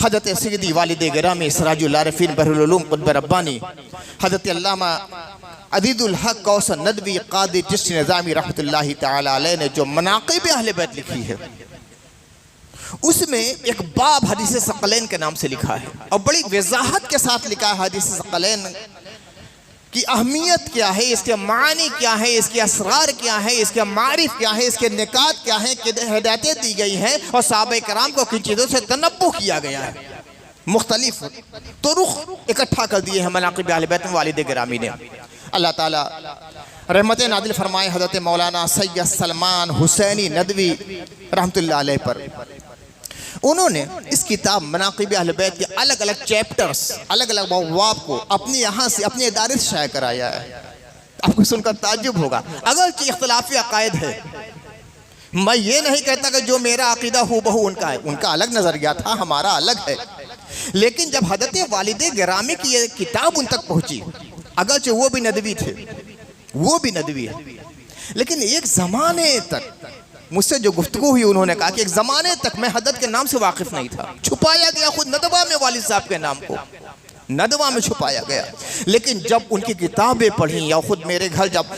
حضرت سیدی والد گرامی سراج العارفین بحر العلوم قطب ربانی حضرت علامہ عدید الحق کوثر ندوی قاضی چشتی نظامی رحمۃ اللہ تعالی علیہ نے جو مناقب اہل بیت لکھی ہے، اس میں ایک باب حدیث ثقلین کے نام سے لکھا ہے، اور بڑی وضاحت کے ساتھ لکھا ہے حدیث ثقلین کی اہمیت کیا ہے، اس کے معنی کیا ہے، اس کے اسرار کیا ہے، اس کے معارف کیا ہے، اس کے نکات کیا ہیں، ہدایتیں دی گئی ہیں، اور صحابہ کرام کو کن چیزوں سے تنبہ کیا گیا ہے۔ مختلف طرق اکٹھا کر دیے ہیں مناقب اہل بیت والد گرامی نے۔ اللہ تعالیٰ رحمت نازل فرمائے حضرت مولانا سید سلمان حسینی ندوی رحمت اللہ علیہ پر۔ انہوں نے اس کتاب مناقب اہل بیت کے الگ الگ چیپٹرز، الگ الگ ابواب کو اپنے یہاں سے اپنے ادارے سے شائع کرایا ہے۔ آپ کو سن کر تعجب ہوگا، اگرچہ اختلافی عقائد ہے، میں یہ نہیں کہتا کہ جو میرا عقیدہ ہو بہو ان کا ہے، ان کا الگ نظریہ تھا، ہمارا الگ ہے، لیکن جب حضرت والد گرامی کی یہ کتاب ان تک پہنچی، اگرچہ وہ بھی ندوی تھے، وہ بھی ندوی ہے، لیکن ایک زمانے تک مجھ سے جو گفتگو ہوئی انہوں نے کہا کہ ایک زمانے تک میں حضرت کے نام سے واقف نہیں تھا، چھپایا گیا خود ندوہ میں والد صاحب کے نام کو، ندوہ میں چھپایا گیا، لیکن جب ان کی کتابیں پڑھیں یا خود میرے گھر جب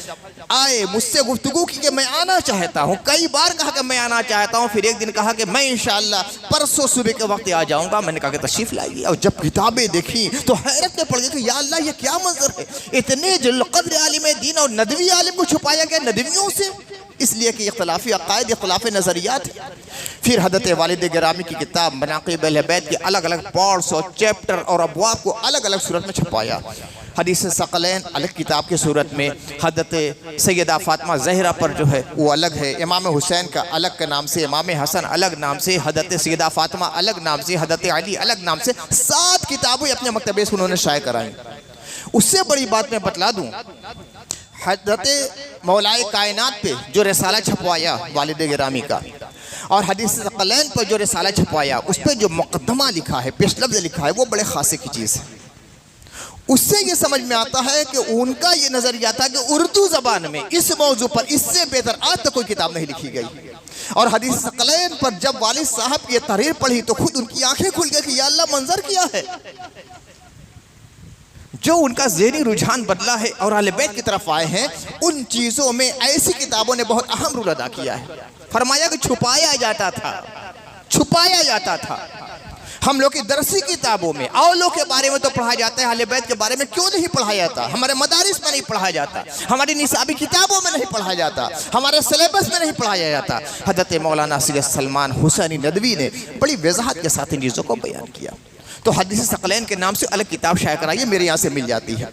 آئے مجھ سے گفتگو کی کہ میں آنا چاہتا ہوں، کئی بار کہا کہ میں آنا چاہتا ہوں، پھر ایک دن کہا کہ میں انشاءاللہ پرسوں صبح کے وقت آ جاؤں گا۔ میں نے کہا کہ تشریف لائیے، اور جب کتابیں دیکھی تو حیرت میں پڑ گئی کہ یا اللہ یہ کیا منظر ہے، اتنے جل قدر عالم دین اور ندوی عالم کو چھپایا گیا ندویوں سے، اس لیے کہ اختلافی عقائد، اختلافی نظریات۔ پھر حضرت والد گرامی کی کتاب مناقب اہل بیت کے الگ الگ پارٹس اور چیپٹر اور ابواب کو الگ الگ صورت میں چھپایا۔ حدیث ثقلین الگ کتاب کی صورت میں، حضرت سیدہ فاطمہ زہرہ پر جو ہے وہ الگ ہے، امام حسین کا الگ کے نام سے، امام حسن الگ نام سے، حضرت سیدہ فاطمہ الگ نام سے، حضرت علی الگ نام سے، 7 کتابیں اپنے مکتبے سے انہوں نے شائع کرائیں۔ اس سے بڑی بات میں بتلا دوں، حضرت مولائے کائنات پہ جو رسالہ چھپوایا والد گرامی کا، اور حدیث ثقلین پر جو رسالہ چھپوایا، اس پہ جو مقدمہ لکھا ہے، پیش لفظ لکھا ہے، وہ بڑے خاصے کی چیز ہے۔ اس سے یہ سمجھ میں آتا ہے کہ ان کا یہ نظریہ تھا کہ اردو زبان میں اس موضوع پر اس سے بہتر آج تک کوئی کتاب نہیں لکھی گئی، اور حدیث ثقلین پر جب والد صاحب کی یہ تحریر پڑھی تو خود ان کی آنکھیں کھل گئی کہ یا اللہ منظر کیا ہے، جو ان کا ذہنی رجحان بدلا ہے اور اہل بیت کی طرف آئے ہیں، ان چیزوں میں ایسی کتابوں نے بہت اہم رول ادا کیا ہے۔ فرمایا کہ چھپایا جاتا تھا، چھپایا جاتا تھا۔ ہم لوگ کی درسی کتابوں میں اولوں کے بارے میں تو پڑھا جاتا ہے، اہل بیت کے بارے میں کیوں نہیں پڑھا جاتا؟ ہمارے مدارس میں نہیں پڑھا جاتا، ہماری نصابی کتابوں میں نہیں پڑھا جاتا، ہمارے سلیبس میں نہیں پڑھایا جاتا۔ حضرت مولانا سید سلمان حسینی ندوی نے بڑی وضاحت کے ساتھ ان چیزوں کو بیان کیا۔ تو حدیث ثقلین کے نام سے الگ کتاب شائع کرائیے، میرے یہاں سے مل جاتی ہے۔